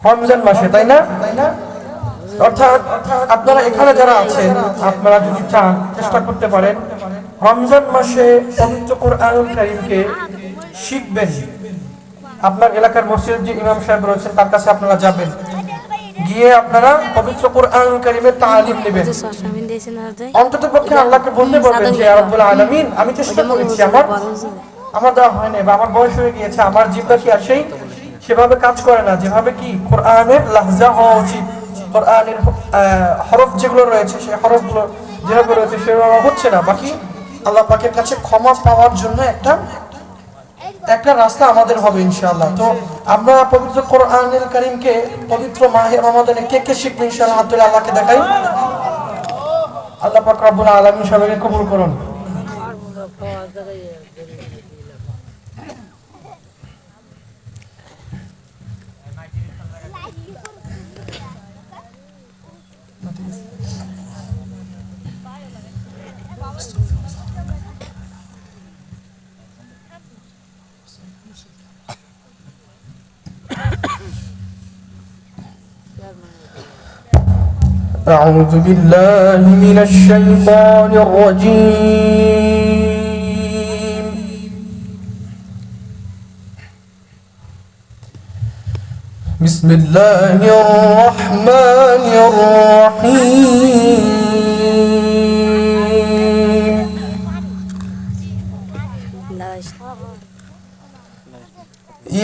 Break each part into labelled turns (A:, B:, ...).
A: রমজান মাসে, তাই না? অর্থাৎ আপনারা এখানে যারা আছেন, আপনারা যদি চান চেষ্টা করতে পারেন রমজান মাসে পবিত্র কোরআনুল কারীমকে শিখবেন। আপনার এলাকার মসজিদের যে ইমাম সাহেব রয়েছেন তার কাছে আপনারা যাবেন, গিয়ে আপনারা পবিত্র কোরআনুল কারীমের তালিম নেবেন। অন্ততপক্ষে আল্লাহকে বলতে পারবেন যে ইয়া রাব্বুল আলামিন, আমি চেষ্টা করেছি, আমার দেওয়া হয় না, বা আমার বয়স হয়ে গিয়েছে, আমার জিহ্বা কি আসেই সেভাবে কাজ করে না যেভাবে কি কোরআনের লাহজা হওয়া উচিত, কোরআনের হরফ যেগুলো রয়েছে সেই হরফগুলো যেভাবে রয়েছে সেভাবে হচ্ছে না। বাকি আল্লাহ পাকের কাছে ক্ষমা পাওয়ার জন্য একটা রাস্তা আমাদের হবে ইনশাআল্লাহ। তো আমরা পবিত্র কোরআনুল কারীমকে পবিত্র মাহে রমাদানে কে কে শিখবে ইনশাআল্লাহ হাত তুলে আল্লাহকে দেখাই। আল্লাহ পাক রব্বুল আলামিন সবাইকে কবুল করুন। أعوذ بالله من الشيطان الرجيم. بسم الله الرحمن الرحيم.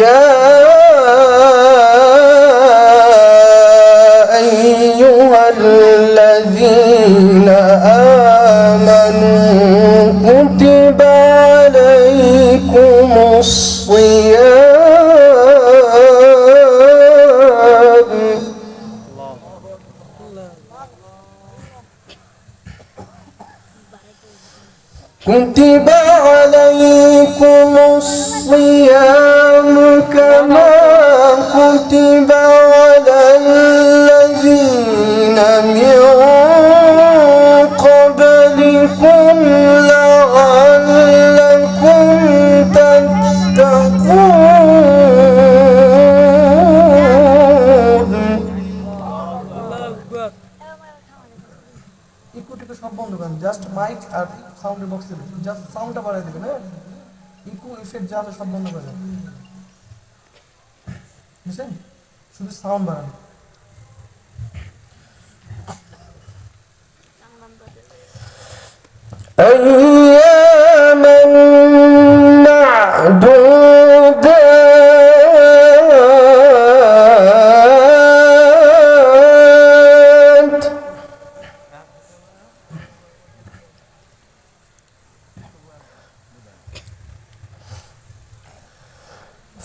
A: يا الذين آمنوا كتب عليكم الصيام كتب عليكم الصيام كما كتب على الذين من قبلكم لعلكم تتقون. ইকুটিকে সব বন্ধ করেন, জাস্ট মাইক আর সাউন্ড বক্স দিবেন, জাস্ট সাউন্ডটা বাড়াই দিবেন। হ্যাঁ, ইকো ইফেক্ট যা আছে সব বন্ধ করে দেন, বুঝছেন? শুধু সাউন্ড বাড়ান। أياما معدودات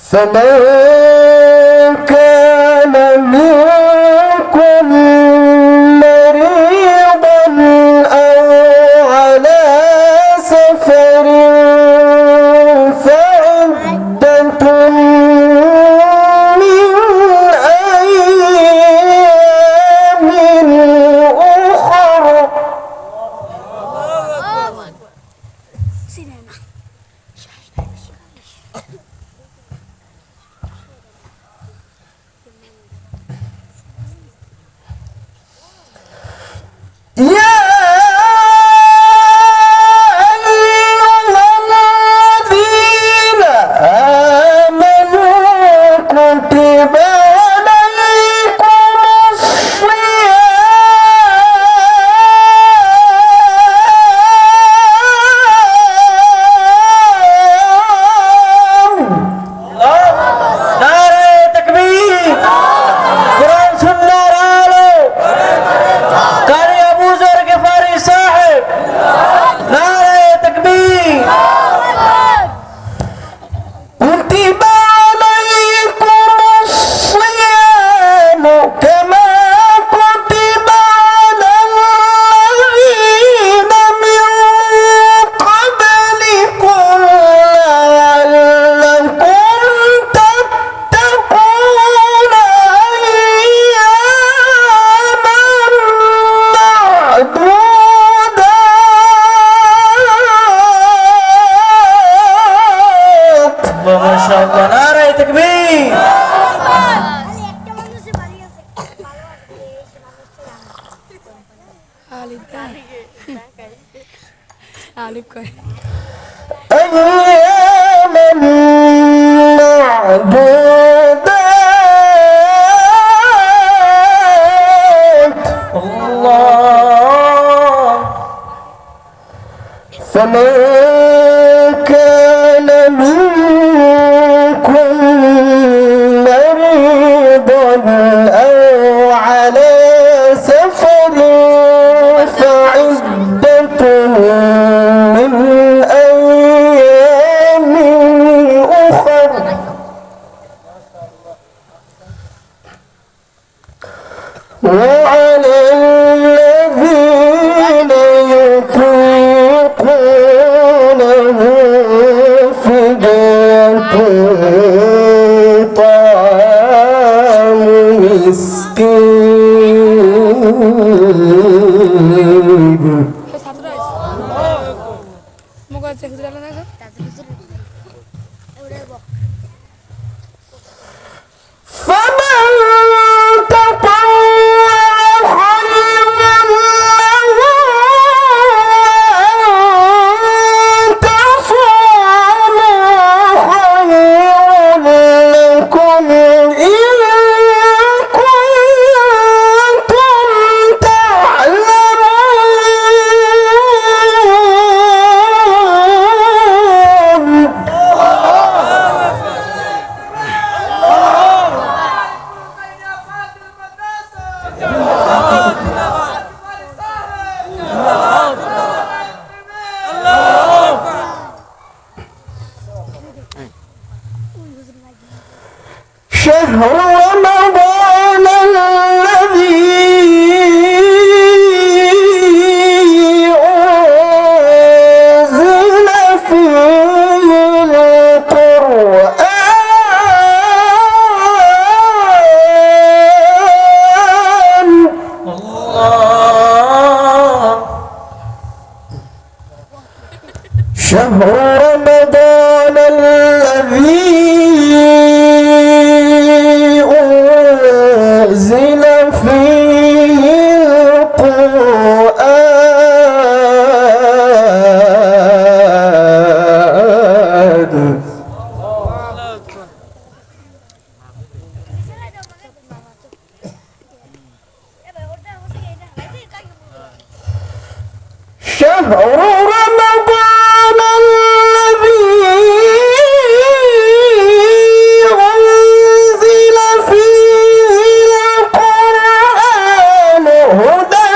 A: فمن كان منكم مريضا أو على سفر فعدة من أيام أخر. يا أيها الذين آمنوا كتب عليكم الصيام. নারে তাকবীর, কোরআন সুন্নাহর আলো, কারি আবু যর গফারি সাহেব, নারে তাকবীর। كتب عليكم الصيام
B: আলিফ কয়
A: أياما معدودات الله فمن كان منكم مريضا أو على سفر فعدة من أيام أخر وعلى الذين يطيقونه فدية طعام مسكين
B: ছাত্র মুখ আছে হুজুর আল্লাহ না
A: فمن تطوع خيرا له أن تصوموا خير لكم إن كنتم تعلمون شهر رمضان الذي أنزل فيه القرآن الله شهر رمضان الذي أنزل فيه القرآن شهر رمضان الذي أنزل فيه القرآن هدى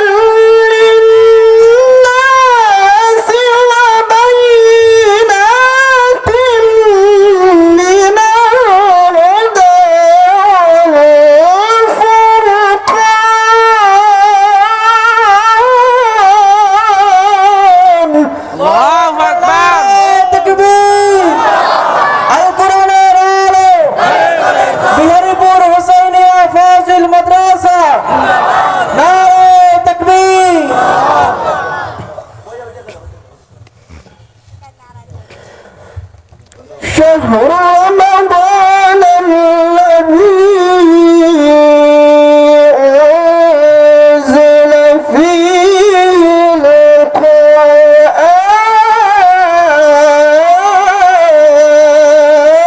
A: للناس وبينات من الهدى والفرقان
C: আল্লাহু আকবার
A: تكبير القرآن العالي بهريপুর হুসাইনিয়া ফাজিল মাদ্রাসা নারে তাকবীর شهر رمضان الذي أنزل فيه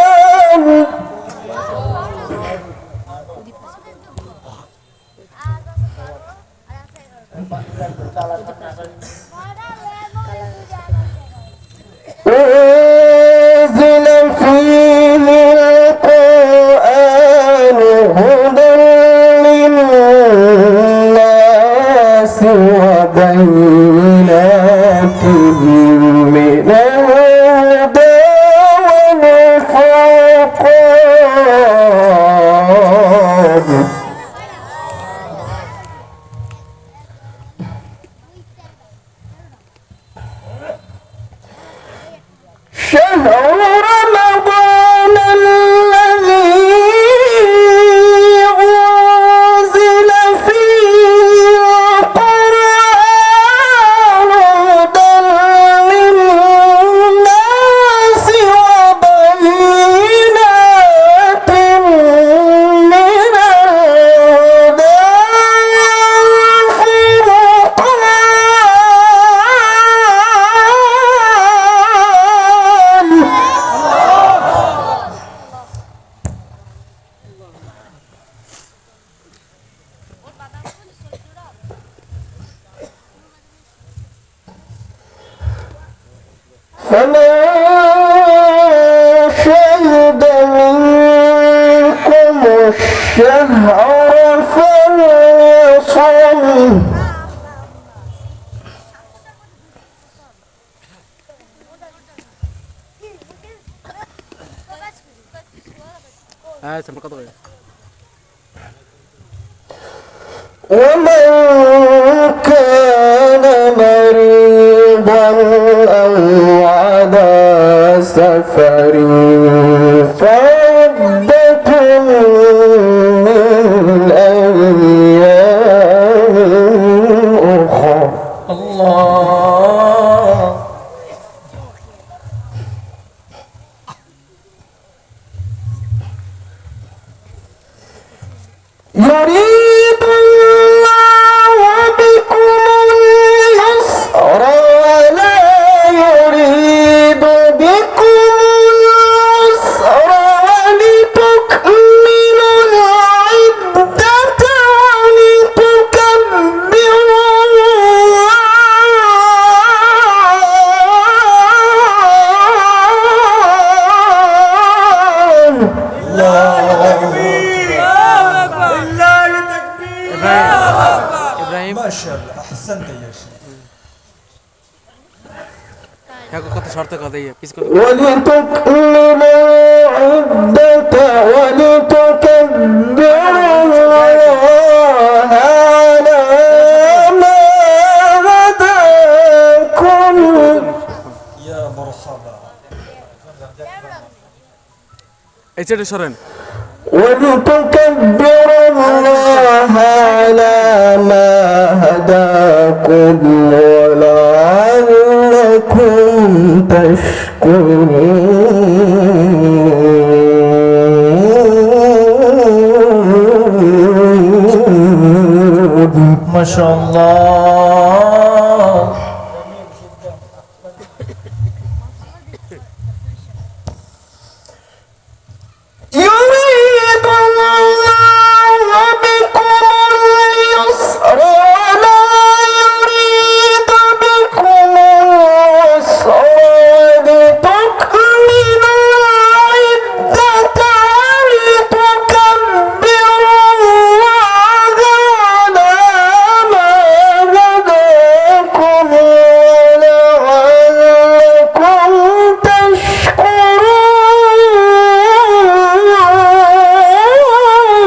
A: القرآن أنزل فيه القرآن هدى للناس وبينات من الهدى والفرقان
B: فمن شهد منكم الشهر فليصم
C: سمع قطعي.
B: ومن كان مريضا أو على سفر فعدة من أيام أخرى
A: الله
B: يريد الله بكم اليسر ولا يريد بكم العسر ولتكملوا العدة ولتكبروا
C: إبراهيم
D: ما شاء الله احسنت يا شيخ.
C: هاكو قطع شرطة قضية بيس كنت
B: ولتكملوا العدة ولتكبروا الله على ما هداكم
D: يا مرحبا.
C: এই ছেড়ে সরেন
B: ولتكبروا الله على ما هداكم ولعلكم تشكرون
A: ما شاء الله
B: يريد الله بكم اليسر ولا يريد بكم العسر ولتكملوا العدة ولتكبروا الله على ما هداكم ولعلكم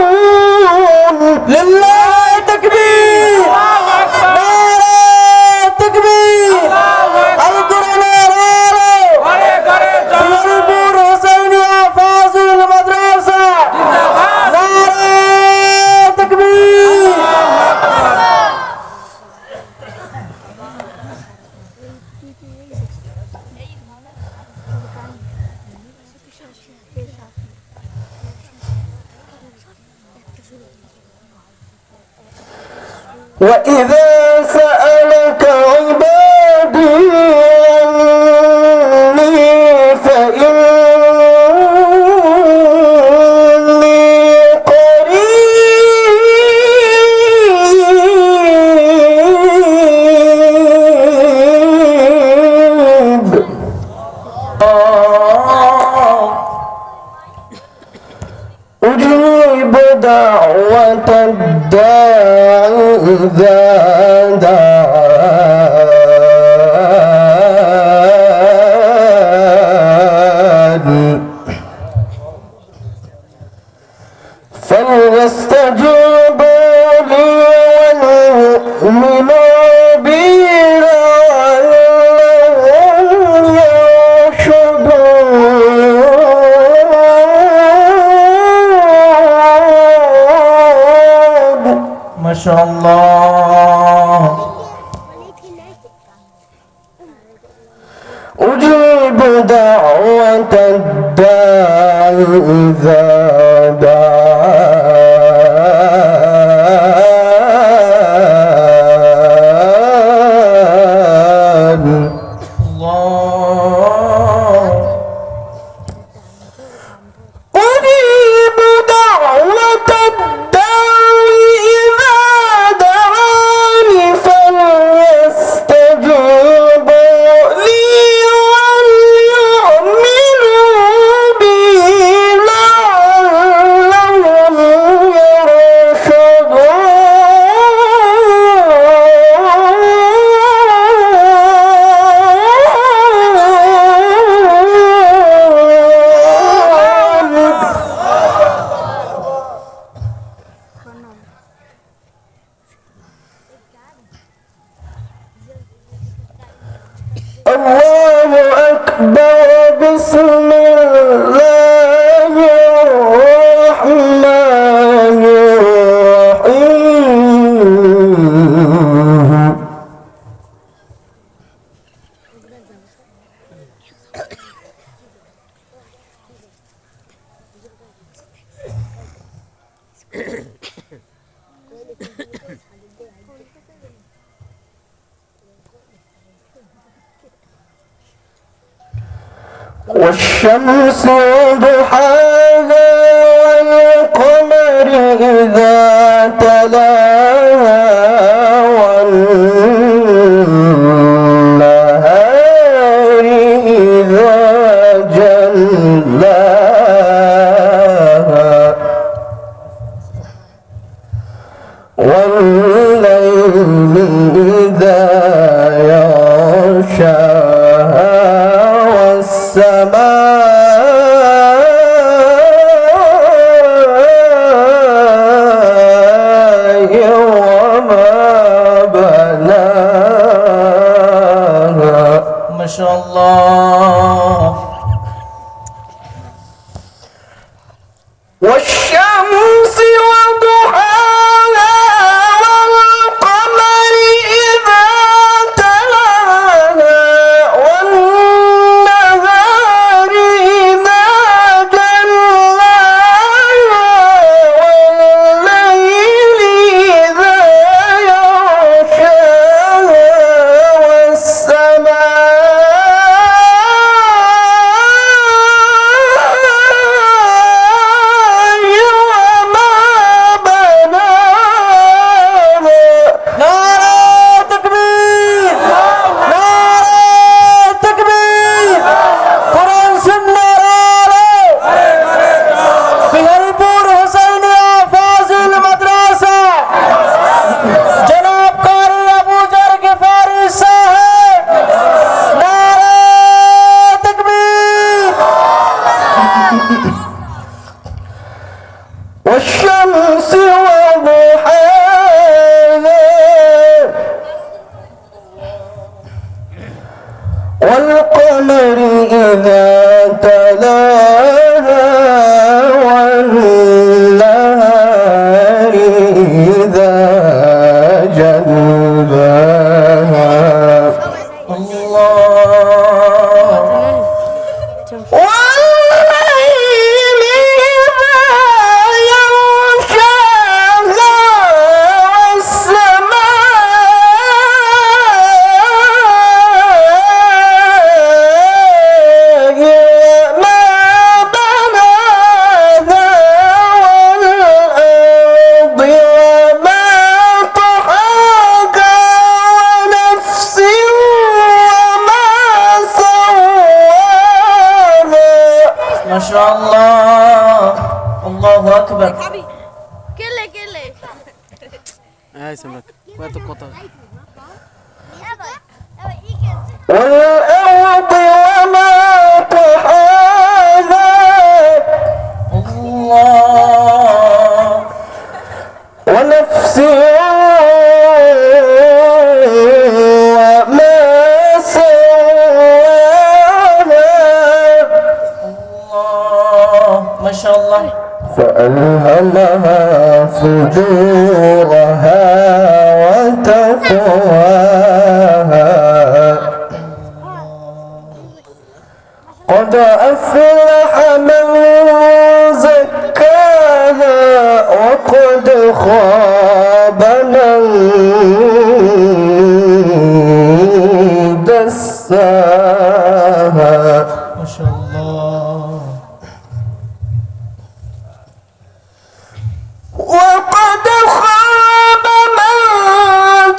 B: تشكرون لله تكبير نعرة تكبير القرآن نور حسينية فاضل المدرسة نعرة تكبير وإذا سألك عبادي عني فإني قريب أجيب دعوة الداع إذا دعاني فليستجيبوا لي وليؤمنوا بي لعلهم يرشدون
A: ما شاء الله
B: أجيب دعوة الداع إذا دعاني
A: الله
B: أجيب دعوة الداع إذا دعاني فليستجيبوا لي والشمس وضحاها والقمر إذا تلاها والنهار إذا جلاها والليل إذا يغشاها والسماء وما بناها
A: ما شاء الله.
B: والشمس وضحاها والقمر إذا تلاها والنهار إذا جلاها والليل إذا يغشاها والشمس وضحاها والقمر إذا تلاها والنهار إذا جلاها
A: ما شاء الله. الله أكبر.
E: كله كله
C: এই সম্রাট কত কথা
B: والأرض وما طحاها
A: الله.
B: ونفس وما سواها
A: الله ما شاء الله.
B: فألهمها فجورها وتقواها قد أفلح من زكاها وقد خاب من دساها
A: ما شاء الله.
B: وقد خاب من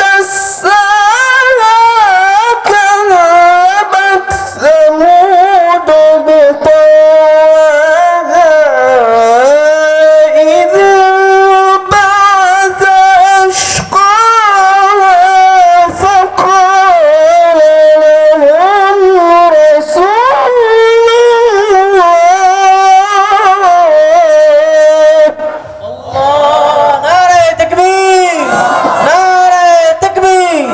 B: دساها كذبت ثمود بطغواها إذ انبعث أشقاها فقال لهم رسول الله
A: نعرة تكبير نعرة تكبير.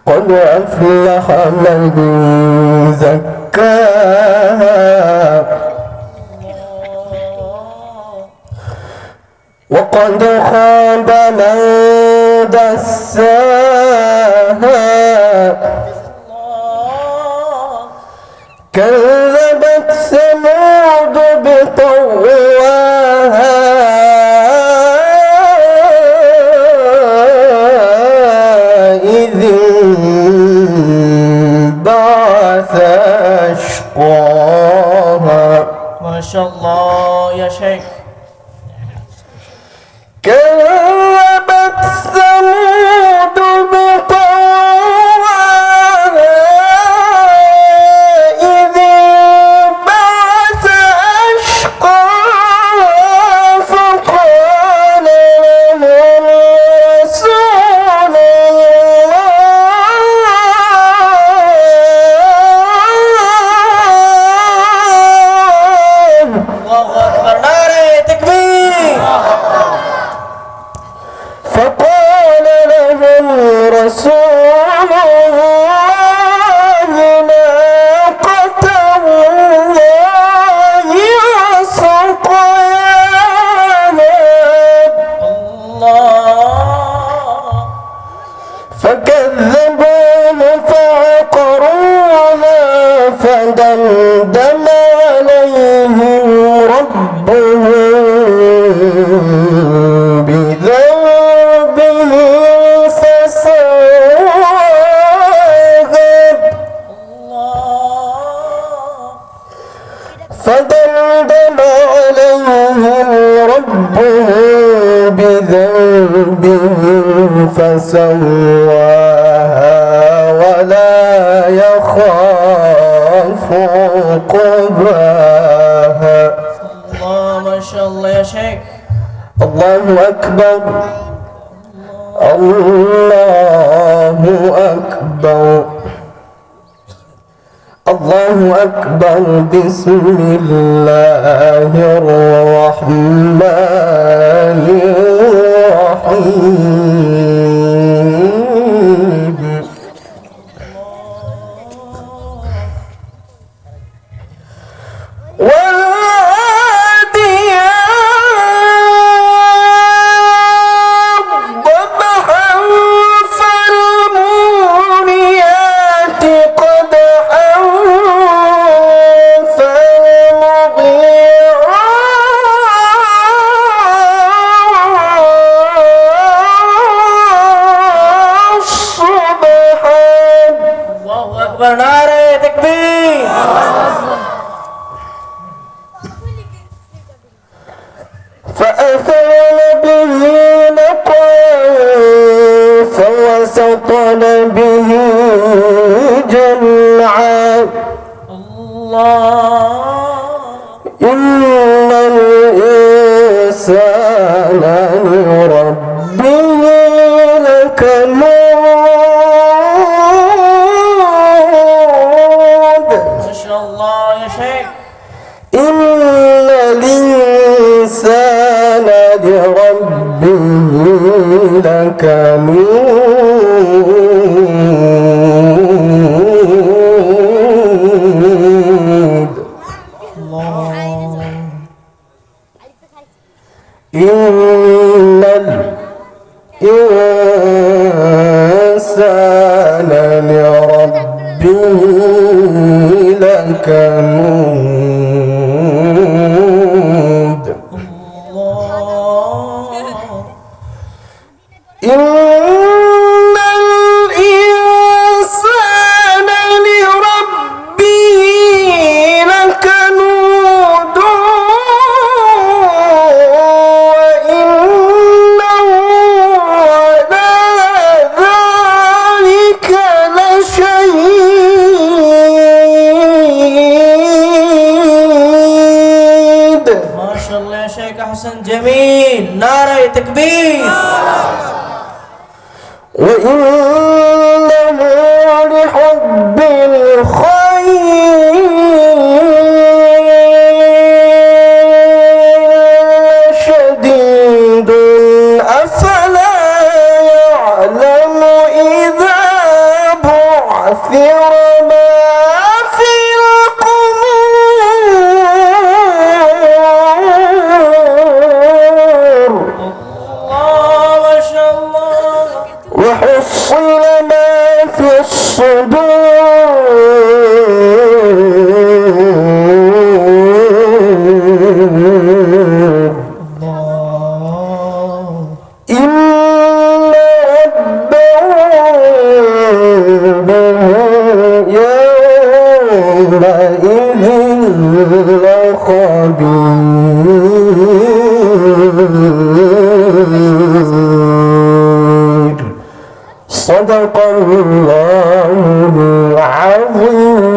B: قد أفلح من زكاها وقد خاب من دساها كذبت ثمود بطغواها
F: মাশাআল্লাহ ইয়া শেখ
B: كذبت ثمود بطغواها إذ انبعث أشقاها فقال لهم رسول
F: আল্লাহু আকবার নারে তাকবীর
B: فقال لهم رسول الله ناقة الله وسقياها فكذبوه فعقروها فدمدم عليهم ربهم بذنبهم فدمدم عليهم ربهم بذنبهم فسواها ولا يخاف عقباها
F: الله ما شاء الله يا شيخ
B: الله أكبر الله أكبر الله أكبر بسم الله الرحمن الرحيم والعاديات ضبحا فالموريات قدحا فالمغيرات صبحا
F: الله أكبر نعرة تكبير
B: فأثرن به نقعا فوسطن به جمعا إن الإنسان لربه لكنود
F: ما شاء الله يا شيخ
B: إن الإنسان لربه لكنود إن الإنسان لربه لكنود إن الإنسان لربه لكنود وإنه على ذلك لشهيد
F: ما شاء الله يا شيخ أحسن جميل نعرة تكبير
B: وإنه لحب الخير شديد أفلا يعلم إذا بعثر ما في القبور
F: ما شاء الله
B: وحصل ما في الصدور إن ربهم بهم يومئذ لخبير صدق الله العظيم.